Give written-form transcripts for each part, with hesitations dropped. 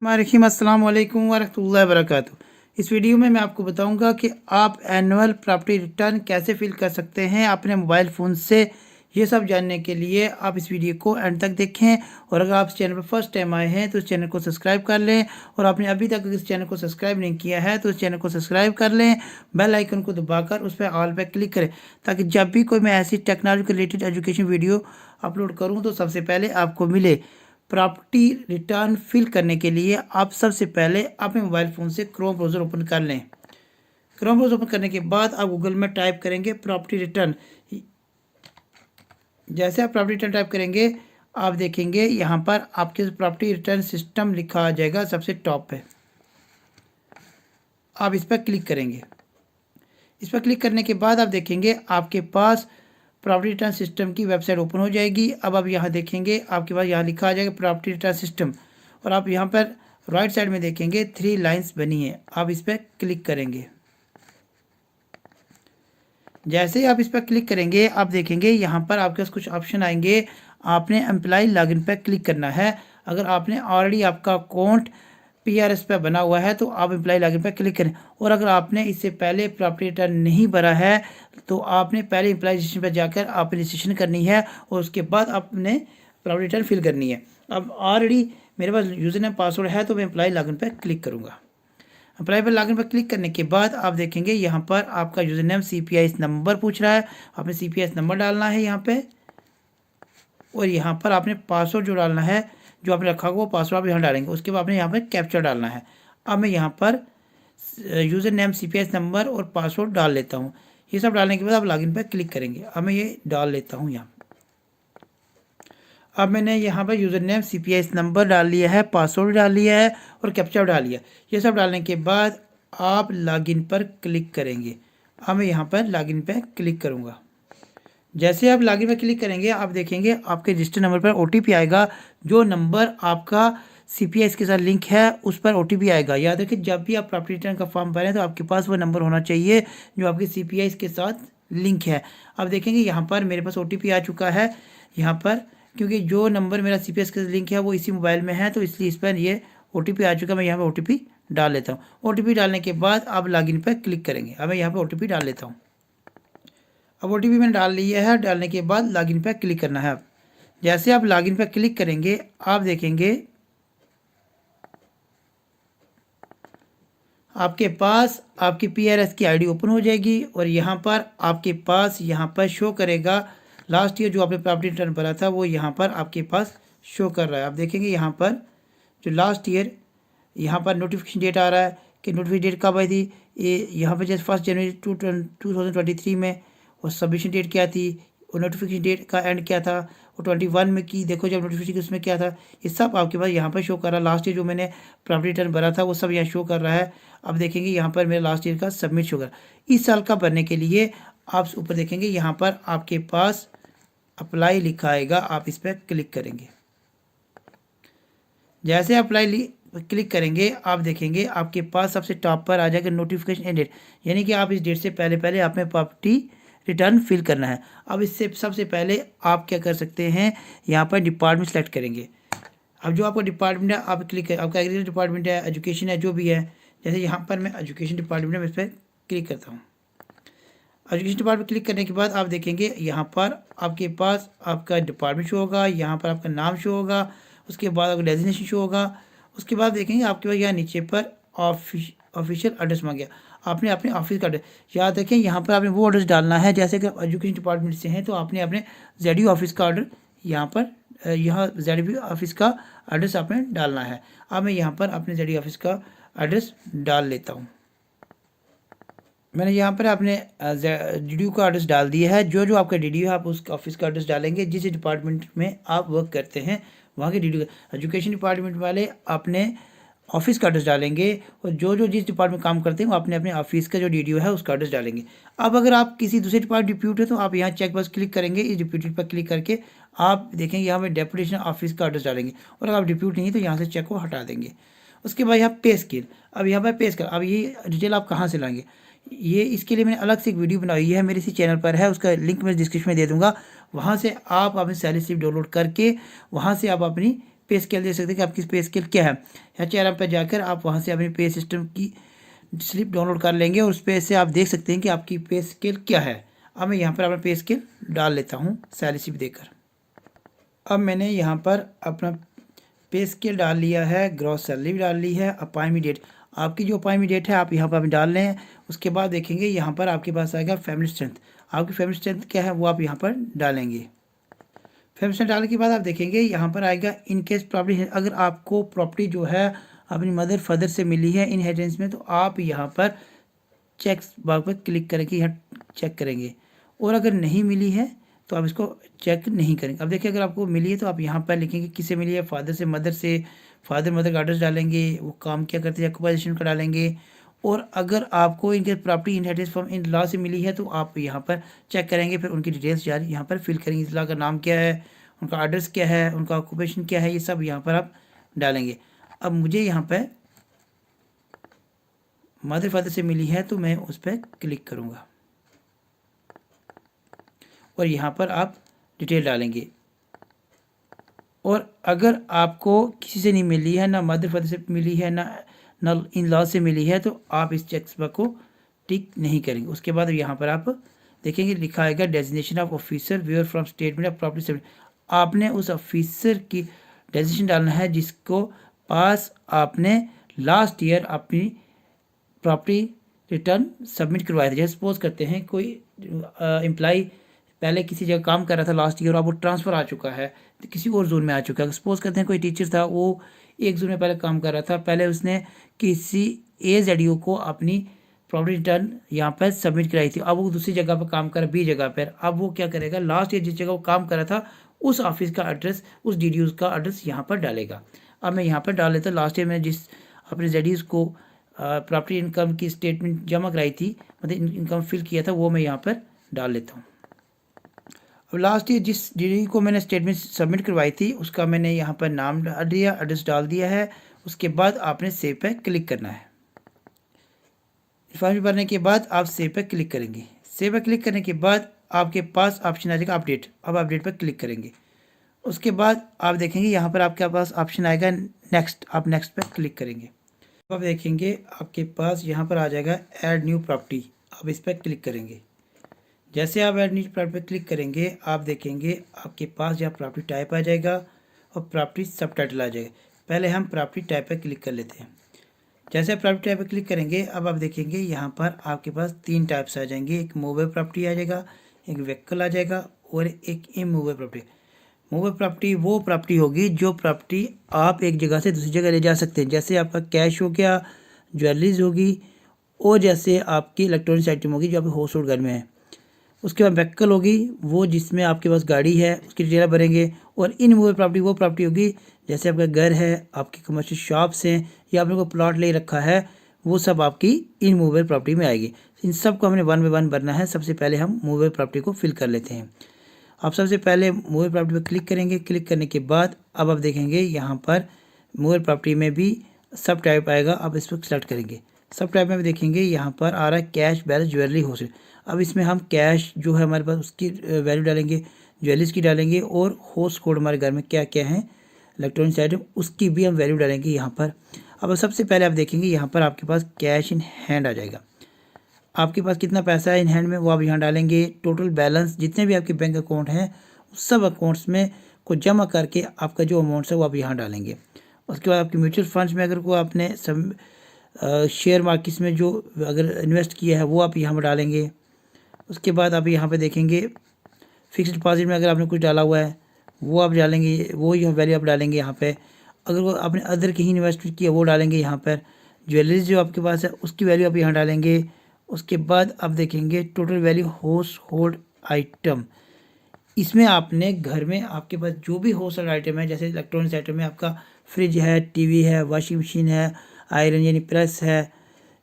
अस्सलाम वालेकुम वरहमतुल्लाहि वबरकातुहू। इस वीडियो में मैं आपको बताऊंगा कि आप एनुअल प्रॉपर्टी रिटर्न कैसे फिल कर सकते हैं अपने मोबाइल फ़ोन से। ये सब जानने के लिए आप इस वीडियो को एंड तक देखें, और अगर आप इस चैनल पर फर्स्ट टाइम आए हैं तो इस चैनल को सब्सक्राइब कर लें, और आपने अभी तक इस चैनल को सब्सक्राइब नहीं किया है तो इस चैनल को सब्सक्राइब कर लें। बेल आइकन को दबाकर उस पर ऑल पे क्लिक करें, ताकि जब भी कोई मैं ऐसी technology related education video upload करूँ तो सबसे पहले आपको मिले। प्रॉपर्टी रिटर्न फिल करने के लिए आप सबसे पहले अपने मोबाइल फ़ोन से क्रोम ब्राउज़र ओपन कर लें। क्रोम ब्राउज़र ओपन करने के बाद आप गूगल में टाइप करेंगे प्रॉपर्टी रिटर्न। जैसे आप प्रॉपर्टी रिटर्न टाइप करेंगे, आप देखेंगे यहाँ पर आपके प्रॉपर्टी रिटर्न सिस्टम लिखा आ जाएगा सबसे टॉप पे। आप इस पर क्लिक करेंगे। इस पर क्लिक करने के बाद आप देखेंगे आपके पास प्रॉपर्टी रिटर्न सिस्टम की वेबसाइट ओपन हो जाएगी। अब आप यहाँ देखेंगे आपके पास यहाँ लिखा आ जाएगा प्रॉपर्टी रिटर्न सिस्टम, और आप यहाँ पर राइट साइड में देखेंगे 3 लाइंस बनी है। आप इस पर क्लिक करेंगे। जैसे ही आप इस पर क्लिक करेंगे, आप देखेंगे यहाँ पर आपके पास कुछ ऑप्शन आएंगे। आपने एम्प्लॉय लॉगिन पर क्लिक करना है। अगर आपने ऑलरेडी आपका अकाउंट PRS पे बना हुआ है तो आप एम्प्लॉय लॉगिन पर क्लिक करें, और अगर आपने इससे पहले प्रॉपर्टी रिटर्न नहीं भरा है तो आपने पहले एम्प्लॉय रजिस्ट्रेशन पर जाकर आप रजिस्ट्रेशन करनी है, और उसके बाद आपने प्रॉपर्टी रिटर्न फिल करनी है। अब ऑलरेडी मेरे पास यूज़र नेम पासवर्ड है तो मैं एम्प्लॉय लॉगिन पर क्लिक करूँगा। अप्लाई पर लॉगिन पर क्लिक करने के बाद आप देखेंगे यहाँ पर आपका यूज़र नेम CPIS नंबर पूछ रहा है। आपने CPIS नंबर डालना है यहाँ पे, और यहाँ पर आपने पासवर्ड जो डालना है, जो आपने रखा हुआ वो पासवर्ड आप यहाँ डालेंगे। उसके बाद आपने यहाँ पर कैप्चर डालना है। अब मैं यहाँ पर यूज़र नेम CPIS नंबर और पासवर्ड डाल लेता हूँ। ये सब डालने के बाद आप लॉगिन पर क्लिक करेंगे। अब मैं ये डाल लेता हूँ यहाँ। अब मैंने यहाँ पर यूज़र नेम CPIS नंबर डाल लिया है, पासवर्ड डाल लिया है और कैप्चर डाल लिया। ये सब डालने के बाद आप लॉगिन पर क्लिक करेंगे। अब मैं यहाँ पर लॉगिन पर क्लिक करूँगा। जैसे आप लॉगिन पर क्लिक करेंगे, आप देखेंगे आपके रजिस्टर नंबर पर OTP आएगा। जो नंबर आपका CPIS के साथ लिंक है उस पर OTP आएगा। याद रखिए, जब भी आप प्रॉपर्टी रिटर्न का फॉर्म भरें तो आपके पास वो नंबर होना चाहिए जो आपके CPIS के साथ लिंक है। अब देखेंगे यहाँ पर मेरे पास OTP आ चुका है। यहाँ पर क्योंकि जो नंबर मेरा CPIS के साथ लिंक है वो इसी मोबाइल में है, तो इसलिए इस पर ये OTP आ चुका है। मैं यहाँ पर OTP डाल लेता हूँ। OTP डालने के बाद आप लॉगिन पर क्लिक करेंगे। अब मैं यहाँ पर OTP डाल लेता हूँ। अब OTP मैंने डाल लिया है। डालने के बाद लॉगिन पर क्लिक करना है। जैसे आप लॉगिन पर क्लिक करेंगे, आप देखेंगे आपके पास आपकी PRS की ID ओपन हो जाएगी, और यहाँ पर आपके पास यहाँ पर शो करेगा लास्ट ईयर जो आपने प्रॉपर्टी रिटर्न भरा था वो यहाँ पर आपके पास शो कर रहा है। आप देखेंगे यहाँ पर जो लास्ट ईयर यहाँ पर नोटिफिकेशन डेट आ रहा है कि नोटिफिकेशन डेट कब आई थी। ये यहाँ पर जैसे 1 जनवरी 2023 में, और सबमिशन डेट क्या थी, और नोटिफिकेशन डेट का एंड क्या था, और 21 में की देखो जब नोटिफिकेशन उसमें क्या था, ये सब आपके पास यहाँ पर शो कर रहा है। लास्ट ईयर जो मैंने प्रॉपर्टी रिटर्न भरा था वो सब यहाँ शो कर रहा है। अब देखेंगे यहाँ पर मेरा लास्ट ईयर का सबमिट शो कर रहा है। इस साल का भरने के लिए आप ऊपर देखेंगे यहाँ पर आपके पास अप्लाई लिखा आएगा। आप इस पर क्लिक करेंगे। जैसे अप्लाई क्लिक करेंगे, आप देखेंगे आपके पास सबसे टॉप पर आ जाएगा नोटिफिकेशन एंड डेट, यानी कि आप इस डेट से पहले पहले आपने प्रॉपर्टी रिटर्न फिल करना है। अब इससे सबसे पहले आप क्या कर सकते हैं, यहाँ पर डिपार्टमेंट सेलेक्ट करेंगे। अब जो आपका डिपार्टमेंट है आप क्लिक करें, आपका एग्रीकल्चर डिपार्टमेंट है, एजुकेशन है, जो भी है। जैसे यहाँ पर मैं एजुकेशन डिपार्टमेंट में इस पर क्लिक करता हूँ। एजुकेशन डिपार्टमेंट क्लिक करने के बाद आप देखेंगे यहाँ पर आपके पास आपका डिपार्टमेंट शो होगा, यहाँ पर आपका नाम शो होगा, उसके बाद आपका डेजिग्नेशन शो होगा। उसके बाद देखेंगे आपके पास यहाँ नीचे पर ऑफिशियल एड्रेस मांगा गया। आपने अपने ऑफिस का एड्रेस याद रखें, यहाँ पर आपने वो एड्रेस डालना है। जैसे कि एजुकेशन डिपार्टमेंट से हैं तो आपने अपने ZDO ऑफिस का ऑर्डर यहाँ पर यहाँ ZDO ऑफिस का एड्रेस आपने डालना है। अब मैं यहाँ पर अपने ZDO ऑफिस का एड्रेस डाल लेता हूँ। मैंने यहाँ पर अपने DDO का एड्रेस डाल दिया है। जो जो आपका DDO है आप उस ऑफिस का एड्रेस डालेंगे जिस डिपार्टमेंट में आप वर्क करते हैं वहाँ के DDO। एजुकेशन डिपार्टमेंट वाले अपने ऑफिस का एड्रेस डालेंगे, और जो जो जिस डिपार्टमेंट काम करते हैं वो अपने अपने ऑफिस का जो DDO है उसका एड्रेस डालेंगे। अब अगर आप किसी दूसरे डिपार्टमेंट डिप्यूट है तो आप यहाँ चेक बॉक्स क्लिक करेंगे। इस डिप्यूटेड पर क्लिक करके आप देखेंगे यहाँ पर डेपुटेशन ऑफिस का एड्रेस डालेंगे, और अगर आप डिप्यूट नहीं तो यहाँ से चेक को हटा देंगे। उसके बाद यहाँ पे स्केल, अब यहाँ पर पे स्केल, अब ये डिटेल आप कहाँ से लाएंगे, ये इसके लिए मैंने अलग से एक वीडियो बनाई है, मेरे इसी चैनल पर है, उसका लिंक मैं डिस्क्रिप्शन में दे दूँगा। वहाँ से आप अपनी सैलरी स्लिप डाउनलोड करके वहाँ से आप अपनी पे स्केल देख सकते हैं कि आपकी पे स्केल क्या है। HRM पर जाकर आप वहाँ से अपनी पे सिस्टम की स्लिप डाउनलोड कर लेंगे और उस पे से आप देख सकते हैं कि आपकी पे स्केल क्या है। अब मैं यहाँ पर अपना पे स्केल डाल लेता हूँ सैलरी स्लिप देकर। अब मैंने यहाँ पर अपना पे स्केल डाल लिया है, ग्रॉस सैलरी भी डाल ली है, अपॉइंटमेंट डेट आपकी जो अपॉइंटमेंट डेट है आप यहाँ पर डाल लें। उसके बाद देखेंगे यहाँ पर आपके पास आएगा फैमिली स्ट्रेंथ, आपकी फैमिली स्ट्रेंथ क्या है वो आप यहाँ पर डालेंगे। फैमिली स्ट्रेंथ डालने के बाद आप देखेंगे यहाँ पर आएगा इन केस प्रॉपर्टी, अगर आपको प्रॉपर्टी जो है अपनी मदर फादर से मिली है इनहेरिटेंस में, तो आप यहाँ पर चेक बॉक्स पर क्लिक करके यहाँ चेक करेंगे, और अगर नहीं मिली है तो आप इसको चेक नहीं करेंगे। अब देखिए अगर आपको मिली है तो आप यहाँ पर लिखेंगे किससे मिली है, फादर से मदर से, फादर मदर का एड्रेस डालेंगे, वो काम क्या करते हैं ऑक्यूपेशन का डालेंगे। और अगर आपको इनके property inheritance from in law से मिली है तो आप यहाँ पर चेक करेंगे, फिर उनकी डिटेल्स जारी यहाँ पर फिल करेंगे, इस लॉ का नाम क्या है, उनका एड्रेस क्या है, उनका ऑक्यूपेशन क्या है, ये सब यहाँ पर आप डालेंगे। अब मुझे यहाँ पर मदर फादर से मिली है तो मैं उस पर क्लिक करूँगा और यहाँ पर आप डिटेल डालेंगे। और अगर आपको किसी से नहीं मिली है, ना मदर फादर से मिली है, ना इन लॉ से मिली है, तो आप इस चेक को टिक नहीं करेंगे। उसके बाद यहाँ पर आप देखेंगे लिखा आएगा designation of officer where from statement of property settlement. आपने उस ऑफिसर की डेजिग्नेशन डालना है जिसको पास आपने लास्ट ईयर अपनी प्रॉपर्टी रिटर्न सबमिट करवाए थे। जैसे सपोज करते हैं कोई एम्प्लॉय पहले किसी जगह काम कर रहा था लास्ट ईयर, अब वो ट्रांसफ़र आ चुका है तो किसी और जोन में आ चुका है। सपोज करते हैं कोई टीचर था, वो एक जोन में पहले काम कर रहा था, पहले उसने किसी AZDO को अपनी प्रॉपर्टी रिटर्न यहाँ पर सबमिट कराई थी, अब वो दूसरी जगह पर काम कर रहा है B जगह पर। अब वो क्या करेगा, लास्ट ईयर जिस जगह वो काम कर रहा था उस ऑफिस का एड्रेस, उस DDO का एड्रेस यहाँ पर डालेगा। अब मैं यहाँ पर डाल लेता हूँ लास्ट ईयर में जिस अपने ZDO को प्रॉपर्टी इनकम की स्टेटमेंट जमा कराई थी, मतलब इनकम फिल किया था, वो मैं यहाँ पर डाल लेता हूँ। अब लास्ट ईयर जिस DDO को मैंने स्टेटमेंट सबमिट करवाई थी उसका मैंने यहाँ पर नाम डाल दिया, एड्रेस डाल दिया है। उसके बाद आपने सेव पे क्लिक करना है। इन्फॉर्मेशन भरने के बाद आप सेव पे क्लिक करेंगे। सेव पे क्लिक करने के बाद आपके पास ऑप्शन आ जाएगा अपडेट, अब अपडेट पर क्लिक करेंगे। उसके बाद आप देखेंगे यहाँ पर आपके पास ऑप्शन आएगा नेक्स्ट, आप नेक्स्ट पर क्लिक करेंगे। अब देखेंगे आपके पास यहाँ पर आ जाएगा ऐड न्यू प्रॉपर्टी, आप इस पर क्लिक करेंगे। जैसे आप ऐड न्यू प्रॉपर्टी पर क्लिक करेंगे आप देखेंगे आपके पास यहाँ प्रॉपर्टी टाइप आ जाएगा और प्रॉपर्टी सब टाइटल आ जाएगा। पहले हम प्रॉपर्टी टाइप पर क्लिक कर लेते हैं। जैसे आप प्रॉपर्टी टाइप पर क्लिक करेंगे अब आप देखेंगे यहाँ पर आपके पास 3 टाइप्स आ जाएंगे, एक मूवेबल प्रॉपर्टी आ जाएगा, एक व्हीकल आ जाएगा और एक इमूवेबल प्रॉपर्टी। मूवेबल प्रॉपर्टी वो प्रॉपर्टी होगी जो प्रॉपर्टी आप एक जगह से दूसरी जगह ले जा सकते हैं, जैसे आपका कैश हो गया, ज्वेलरीज होगी, और जैसे आपकी इलेक्ट्रॉनिक्स आइटम होगी जो आपके हाउस होल्ड घर में है। उसके बाद व्हीकल होगी वो जिसमें आपके पास गाड़ी है उसकी डिटेल भरेंगे। और इनमूवेबल प्रॉपर्टी वो प्रॉपर्टी होगी जैसे आपका घर है, आपकी कमर्शियल शॉप्स हैं, या आपने कोई प्लॉट ले रखा है, वो सब आपकी इनमूवेबल प्रॉपर्टी में आएगी। इन सब को हमने 1 बाय 1 भरना है। सबसे पहले हम मूवेबल प्रॉपर्टी को फिल कर लेते हैं। आप सबसे पहले मूवेबल प्रॉपर्टी पर क्लिक करेंगे। क्लिक करने के बाद अब आप देखेंगे यहाँ पर मूवेबल प्रॉपर्टी में भी सब टाइप आएगा, आप इस पर सेलेक्ट करेंगे। सब टाइप में भी देखेंगे यहाँ पर आ रहा है कैश, बैलेंस, ज्वेलरी, होलसेल। अब इसमें हम कैश जो है हमारे पास उसकी वैल्यू डालेंगे, ज्वेलरीज की डालेंगे, और हाउस होल्ड हमारे घर में क्या क्या है इलेक्ट्रॉनिक्स आइटम उसकी भी हम वैल्यू डालेंगे यहाँ पर। अब सबसे पहले आप देखेंगे यहाँ पर आपके पास कैश इन हैंड आ जाएगा। आपके पास कितना पैसा है इन हैंड में वो आप यहाँ डालेंगे। टोटल बैलेंस जितने भी आपके बैंक अकाउंट हैं उस सब अकाउंट्स में को जमा करके आपका जो अमाउंट है वो आप यहाँ डालेंगे। उसके बाद आपके म्यूचुअल फंड्स में अगर को आपने सब शेयर मार्केट्स में जो अगर इन्वेस्ट किया है वो आप यहाँ पर डालेंगे। उसके बाद आप यहाँ पे देखेंगे फिक्स्ड डिपॉजिट में अगर आपने कुछ डाला हुआ है वो आप डालेंगे, वो यह वैल्यू आप डालेंगे यहाँ पे। अगर वो आपने अदर कहीं इन्वेस्टमेंट किया वो डालेंगे यहाँ पर। ज्वेलरीज जो आपके पास है उसकी वैल्यू आप यहाँ डालेंगे। उसके बाद आप देखेंगे total value house hold item, इसमें आपने घर में आपके पास जो भी हाउस होल्ड आइटम है, जैसे इलेक्ट्रॉनिक्स आइटम में आपका फ्रिज है, टीवी है, वॉशिंग मशीन है, आयरन यानी प्रेस है,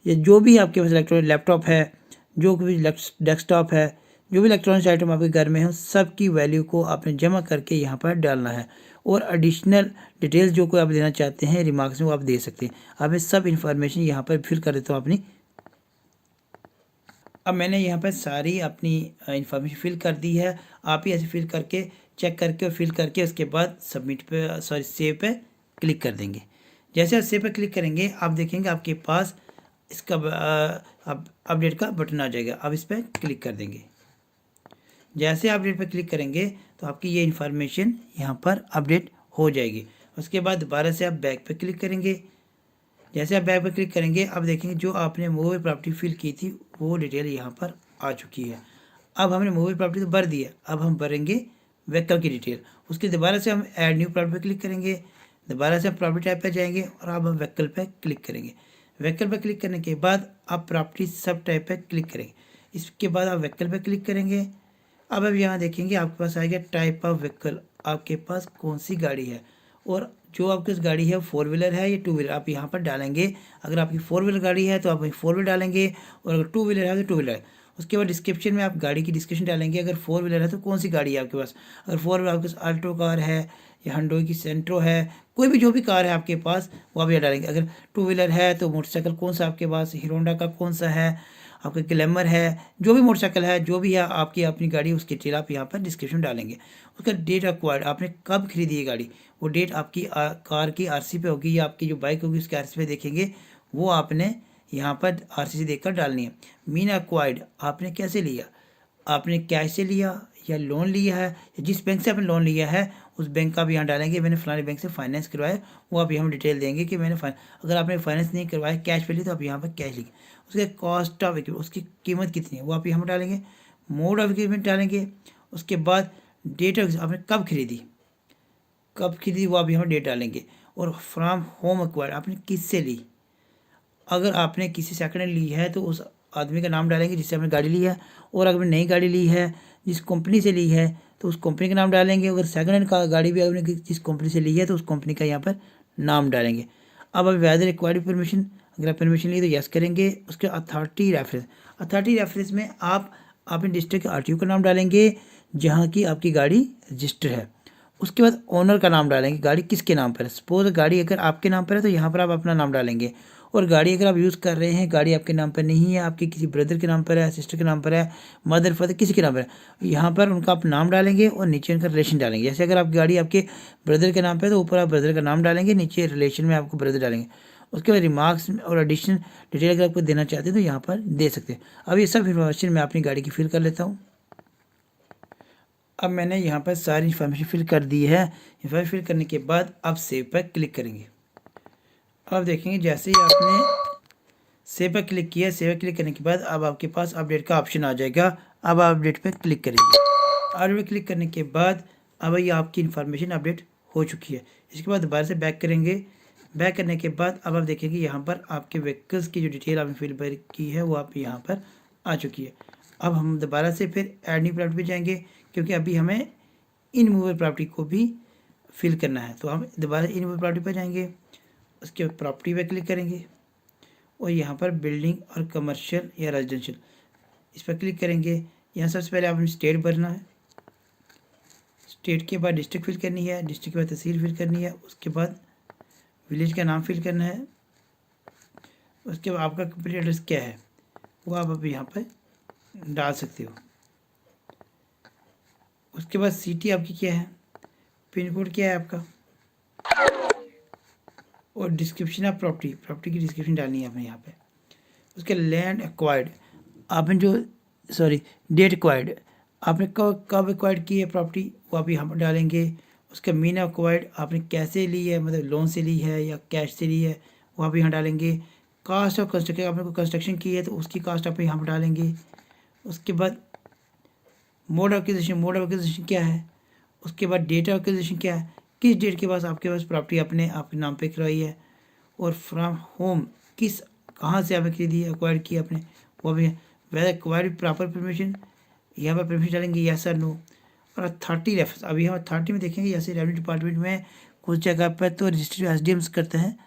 या जो भी आपके पास इलेक्ट्रॉनिक लैपटॉप है, जो भी डेस्कटॉप है, जो भी इलेक्ट्रॉनिक्स आइटम आपके घर में है सब की वैल्यू को आपने जमा करके यहाँ पर डालना है। और एडिशनल डिटेल्स जो कोई आप देना चाहते हैं रिमार्क्स में वो आप दे सकते हैं। अब मैं सब इन्फॉर्मेशन यहाँ पर फिल कर देता हूँ अपनी। अब मैंने यहाँ पर सारी अपनी इन्फॉर्मेशन फिल कर दी है। आप ही ऐसे फिल करके चेक करके और फिल करके उसके बाद सबमिट पे सेव पे क्लिक कर देंगे। जैसे आप सेव पे क्लिक करेंगे आप देखेंगे आपके पास इसका अपडेट का बटन आ जाएगा। आप इस पर क्लिक कर देंगे। जैसे आप अपडेट पर क्लिक करेंगे तो आपकी ये इन्फॉर्मेशन यहाँ पर अपडेट हो जाएगी। उसके बाद दोबारा से आप बैक पर क्लिक करेंगे। जैसे आप बैक पर क्लिक करेंगे आप देखेंगे जो आपने मूवेबल प्रॉपर्टी फिल की थी वो डिटेल यहाँ पर आ चुकी है। अब हमने मूवेबल प्रॉपर्टी तो भर दी है, अब हम भरेंगे व्हीकल की डिटेल। उसके दोबारा से हम ऐड न्यू प्रॉपर्टी पर क्लिक करेंगे। दोबारा से हम प्रॉपर्टी टाइप पर जाएंगे और अब हम व्हीकल पर क्लिक करेंगे। व्हीकल पर क्लिक करने के बाद आप प्रॉपर्टी सब टाइप पर क्लिक करेंगे। इसके बाद आप व्हीकल पर क्लिक करेंगे। अब यहाँ देखेंगे आपके पास आएगा टाइप ऑफ व्हीकल, आपके पास कौन सी गाड़ी है और जो आपकी गाड़ी है 4 व्हीलर है या 2 व्हीलर आप यहाँ पर डालेंगे। अगर आपकी 4 व्हीलर गाड़ी है तो आप वहीं 4 व्हीलर डालेंगे और अगर 2 व्हीलर है तो 2 व्हीलर है। उसके बाद डिस्क्रिप्शन में आप गाड़ी की डिस्क्रिप्शन डालेंगे। अगर 4 व्हीलर है तो कौन सी गाड़ी है आपके पास। अगर 4 व्हीलर आपके पास अल्टो कार है या हुंडई की सेंट्रो है, कोई भी जो भी कार है आपके पास वो आप यहाँ डालेंगे। अगर 2 व्हीलर है तो मोटरसाइकिल कौन सा आपके पास, हीरो होंडा का कौन सा है, आपका ग्लैमर है, जो भी मोटरसाइकिल है जो भी है आपकी अपनी गाड़ी उसकी डिटेल आप यहाँ पर डिस्क्रिप्शन डालेंगे। उसका डेट एक्वायर्ड आपने कब खरीदी है गाड़ी, वो डेट आपकी कार की आरसी पे होगी या आपकी जो बाइक होगी उसके आरसी पे देखेंगे, वो आपने यहाँ पर आरसी से देखकर डालनी है। मीन एक्वायर्ड आपने कैसे लिया, आपने कैश से लिया या लोन लिया है, या जिस बैंक से आपने लोन लिया है उस बैंक का भी यहाँ डालेंगे। मैंने फलाने बैंक से फाइनेंस करवाया, वो आप यहाँ डिटेल देंगे कि मैंने अगर आपने फाइनेंस नहीं करवाया कैश पे ली तो आप यहाँ पर कैश लिखें। उसके कॉस्ट ऑफ इक्विपमेंट उसकी कीमत कितनी है वो आप यहाँ पर डालेंगे। मोड ऑफ इक्विपमेंट डालेंगे। उसके बाद डेट ऑफ आपने कब खरीदी वो आप यहाँ डेट डालेंगे। और फ्रॉम होम एक्वायर्ड आपने किससे ली, अगर आपने किसी सेकंड हैंड ली है तो उस आदमी का नाम डालेंगे जिससे आपने गाड़ी ली है। और अगर नई गाड़ी ली है जिस कंपनी से ली है तो उस कंपनी का नाम डालेंगे। अगर सेकंड हैंड का गाड़ी भी आपने जिस कंपनी से ली है तो उस कंपनी का यहाँ पर नाम डालेंगे। अब वेदर रिक्वायर्ड परमिशन, अगर आप परमिशन ली तो यस करेंगे। उसके अथॉरिटी रेफरेंस में आप अपने डिस्ट्रिक्ट के आरटीओ का नाम डालेंगे जहाँ की आपकी गाड़ी रजिस्टर है। उसके बाद ओनर का नाम डालेंगे, गाड़ी किसके नाम पर है। सपोज गाड़ी अगर आपके नाम पर है तो यहाँ पर आप अपना नाम डालेंगे। और गाड़ी अगर आप यूज़ कर रहे हैं, गाड़ी आपके नाम पर नहीं है, आपके किसी ब्रदर के नाम पर है, सिस्टर के नाम पर है, मदर फादर किसी के नाम पर है, यहाँ पर उनका आप नाम डालेंगे और नीचे उनका रिलेशन डालेंगे। जैसे अगर आपकी गाड़ी आपके ब्रदर के नाम पर है तो ऊपर आप ब्रदर का नाम डालेंगे, नीचे रिलेशन में आपको ब्रदर डालेंगे। उसके बाद रिमार्क्स और एडिशनल डिटेल अगर आपको देना चाहते हैं तो यहाँ पर दे सकते हैं। अब ये सब इन्फॉर्मेशन मैं अपनी गाड़ी की फिल कर लेता हूँ। अब मैंने यहाँ पर सारी इन्फॉर्मेशन फिल कर दी है। इन्फॉर्मेशन फिल करने के बाद आप सेव पर क्लिक करेंगे। अब देखेंगे जैसे ही आपने सेव पर क्लिक किया, सेव पर क्लिक करने के बाद अब आपके पास अपडेट का ऑप्शन आ जाएगा। अब आप अपडेट पर क्लिक करेंगे। अपडेट पर क्लिक करने के बाद अब ये आपकी इन्फॉर्मेशन अपडेट हो चुकी है। इसके बाद दोबारा से बैक करेंगे। बैक करने के बाद अब आप देखेंगे यहाँ पर आपके व्हीकल्स की जो डिटेल आपने फिल की है वो आप यहाँ पर आ चुकी है। अब हम दोबारा से फिर ऐड न्यू प्रॉपर्टी पे जाएंगे क्योंकि अभी हमें इन मूवेबल प्रॉपर्टी को भी फिल करना है। तो हम दोबारा इन मूवेबल प्रॉपर्टी पर जाएंगे। उसके बाद प्रॉपर्टी पे क्लिक करेंगे और यहाँ पर बिल्डिंग और कमर्शियल या रेजिडेंशियल इस पर क्लिक करेंगे। यहाँ सबसे पहले आपने स्टेट भरना है, स्टेट के बाद डिस्ट्रिक्ट फिल करनी है, डिस्ट्रिक्ट के बाद तहसील फिल करनी है, उसके बाद विलेज का नाम फिल करना है, उसके बाद आपका कंप्लीट एड्रेस क्या है वो आप अभी यहाँ पर डाल सकते हो। उसके बाद सिटी आपकी क्या है, पिन कोड क्या है आपका, और डिस्क्रिप्शन ऑफ प्रॉपर्टी की डिस्क्रिप्शन डालनी है आपने यहाँ पे। उसके लैंड एक्वायर्ड आपने डेट एक्वायर्ड आपने कब एक्वायर्ड की है प्रॉपर्टी वो आप यहाँ पर डालेंगे। उसका मीन एक्वायर्ड आपने कैसे ली है, मतलब लोन से ली है या कैश से ली है वो आप यहाँ डालेंगे। कास्ट ऑफ कंस्ट्रक्शन आपने कोई कंस्ट्रक्शन की है तो उसकी कास्ट आप यहाँ पर डालेंगे। उसके बाद मोड ऑफ एक्विजिशन क्या है, उसके बाद डेट ऑफ एक्विजिशन क्या है, किस डेट के पास आपके पास प्रॉपर्टी आपके नाम पे करवाई है, और फ्रॉम होम कहाँ से आपने खरीदी है, एक्वायर की आपने वो भी है। वेदर एक्वायर्ड प्रॉपर परमिशन यहाँ पर परमिशन डालेंगे यस और नो। और अथॉरिटी रेफरेंस अभी हम अथॉरिटी में देखेंगे जैसे रेवेन्यू डिपार्टमेंट में कुछ जगह पर तो रजिस्ट्री एसडीएम्स करते हैं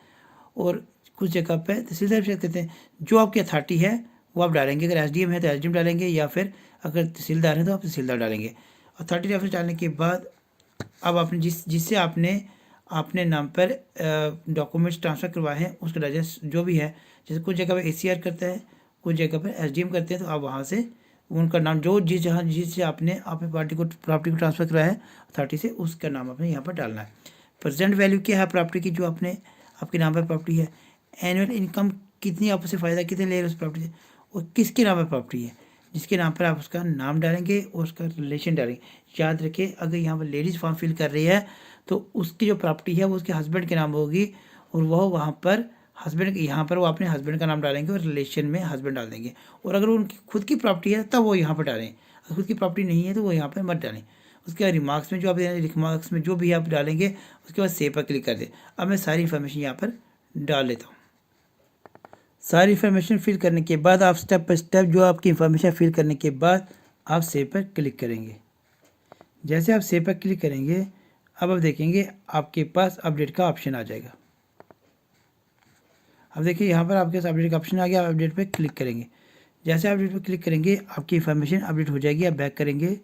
और कुछ जगह पर तहसीलदार करते हैं। जो आपकी अथॉरिटी है वो आप डालेंगे। अगर एसडीएम है तो एसडीएम डालेंगे या फिर अगर तहसीलदार है तो आप तहसीलदार डालेंगे। अथॉरिटी रेफरेंस डालने के बाद अब आपने जिससे आपने नाम पर डॉक्यूमेंट्स ट्रांसफ़र करवाए हैं उसका एड्रेस जो भी है, जैसे कुछ जगह पर एसीआर करता है, कुछ जगह पर एसडीएम करते हैं, तो आप वहाँ से उनका नाम जो जिससे आपने प्रॉपर्टी को ट्रांसफ़र कराया है अथॉरिटी से, उसका नाम आपने यहाँ पर डालना है। प्रेजेंट वैल्यू क्या है प्रॉपर्टी की, जो आपके नाम पर प्रॉपर्टी है। एनुअल इनकम कितनी आपसे फ़ायदा कितने ले रहे उस प्रॉपर्टी से, और किसके नाम पर प्रॉपर्टी है, जिसके नाम पर आप उसका नाम डालेंगे और उसका रिलेशन डालेंगे। याद रखें, अगर यहाँ पर लेडीज़ फॉर्म फिल कर रही है तो उसकी जो प्रॉपर्टी है वो उसके हस्बैंड के नाम होगी, और वह वहाँ पर हस्बैंड, यहाँ पर वो अपने हस्बैंड का नाम डालेंगे और रिलेशन में हस्बैंड डाल देंगे। और अगर उनकी खुद की प्रॉपर्टी है तब वो यहाँ पर डालें, अगर खुद की प्रॉपर्टी नहीं है तो वो यहाँ पर मत डालें। उसके बाद रिमार्क्स में जो आप रिमार्क्स में जो भी आप डालेंगे उसके बाद सेव पर क्लिक कर दें। अब मैं सारी इन्फॉर्मेशन यहाँ पर डाल लेता हूँ। सारी इन्फॉर्मेशन फिल करने के बाद आप स्टेप बाय स्टेप जो आपकी इन्फॉर्मेशन फिल करने के बाद आप सेव पर क्लिक करेंगे। जैसे आप सेव पर क्लिक करेंगे, अब आप देखेंगे आपके पास अपडेट का ऑप्शन आ जाएगा। अब देखिए यहाँ पर आपके पास अपडेट का ऑप्शन आ गया, आप अपडेट पर क्लिक करेंगे। जैसे अपडेट पर क्लिक करेंगे आपकी इन्फॉर्मेशन अपडेट हो जाएगी। आप बैक करेंगे,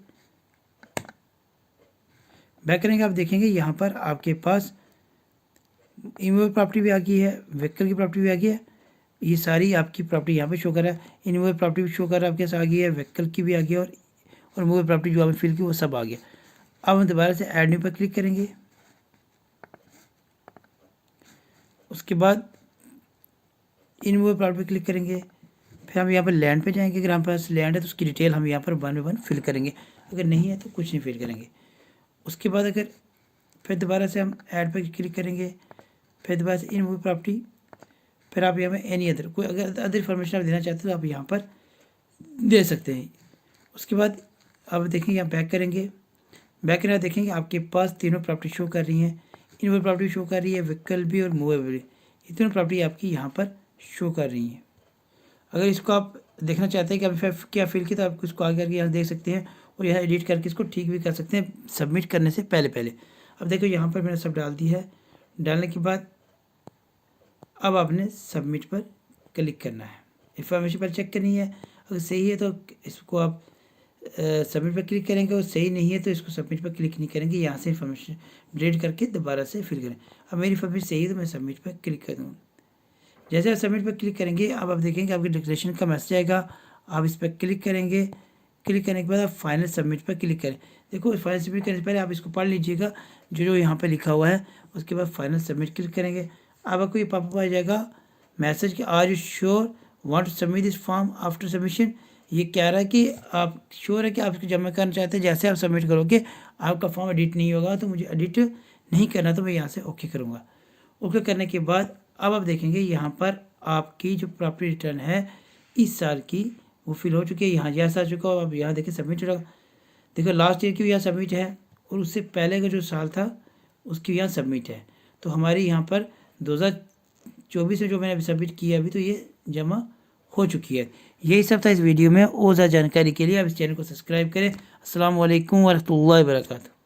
आप देखेंगे यहाँ पर आपके पास इमूवेबल प्रॉपर्टी भी आ गई है, व्हीकल की प्रॉपर्टी भी आ गई है। ये सारी आपकी प्रॉपर्टी यहाँ पे शो कर रहा है। इमूवेबल प्रॉपर्टी भी शो कर रहा है आपके पास आ गई है, व्हीकल की भी आ गई है, और मूवेबल प्रॉपर्टी जो आपने फिल की वो सब आ गया। अब हम दोबारा से ऐड न्यू पर क्लिक करेंगे। उसके बाद इमूवेबल प्रॉपर्टी पर क्लिक करेंगे। फिर हम यहाँ पर लैंड पे जाएंगे। अगर हमारे पास लैंड है तो उसकी डिटेल हम यहाँ पर 1 बाय 1 फिल करेंगे, अगर नहीं है तो कुछ नहीं फिल करेंगे। उसके बाद अगर फिर दोबारा से हम ऐड पर क्लिक करेंगे, फिर दोबारा से इमूवेबल प्रॉपर्टी, फिर आप यहाँ पर एनी अदर, कोई अगर अदर इन्फॉर्मेशन आप देना चाहते हो तो आप यहाँ पर दे सकते हैं। उसके बाद अब देखेंगे, यहाँ बैक करेंगे। बैक करना देखेंगे आपके पास तीनों प्रॉपर्टी शो कर रही हैं, इमूवेबल प्रॉपर्टी शो कर रही है, व्हीकल भी और मूवेबल भी। ये तीनों प्रॉपर्टी आपकी यहाँ पर शो कर रही हैं। अगर इसको आप देखना चाहते हैं कि अभी क्या फिल की, तो आप इसको आगे करके यहाँ देख सकते हैं, और यहाँ एडिट करके इसको ठीक भी कर सकते हैं सबमिट करने से पहले। अब देखो यहाँ पर मैंने सब डाल दी है। डालने के बाद अब आपने सबमिट पर क्लिक करना है। इन्फॉर्मेशन पर चेक करनी है, अगर सही है तो इसको आप सबमिट पर क्लिक करेंगे, और सही नहीं है तो इसको सबमिट पर क्लिक नहीं करेंगे। यहाँ से इन्फॉर्मेशन डिलीट करके दोबारा से फिल करें। अब मेरी इन्फॉर्मेशन सही है तो मैं सबमिट पर क्लिक कर दूँगा। जैसे आप सबमिट पर क्लिक करेंगे, अब आप देखेंगे आपकी डिक्लेरेशन का मैसेज आएगा। आप इस पर क्लिक करेंगे। क्लिक करने के बाद आप फाइनल सबमिट पर क्लिक करें। देखो, फाइनल सबमिट करने से पहले आप इसको पढ़ लीजिएगा जो यहाँ पर लिखा हुआ है। उसके बाद फाइनल सबमिट क्लिक करेंगे। अब आपको ये पॉपअप आ जाएगा मैसेज कि are you sure want to submit this form after submission. ये कह रहा है कि आप श्योर है कि आप इसको जमा करना चाहते हैं। जैसे आप सबमिट करोगे आपका फॉर्म एडिट नहीं होगा, तो मुझे एडिट नहीं करना, तो मैं यहाँ से ओके करूँगा। ओके करने के बाद अब आप देखेंगे यहाँ पर आपकी जो प्रॉपर्टी रिटर्न है इस साल की वो फिल हो चुकी है। यहाँ जैसा आ चुका हो, अब यहाँ देखिए सबमिट होगा। देखो लास्ट ईयर की भी यहाँ सबमिट है, और उससे पहले का जो साल था उसकी यहाँ सबमिट है। तो हमारी यहाँ पर 2024 में जो मैंने अभी सबमिट किया अभी, तो ये जमा हो चुकी है। यही सब था इस वीडियो में। और ज़्यादा जानकारी के लिए आप इस चैनल को सब्सक्राइब करें। अस्सलाम वालेकुम वरहमतुल्लाहि वबरकातुहू।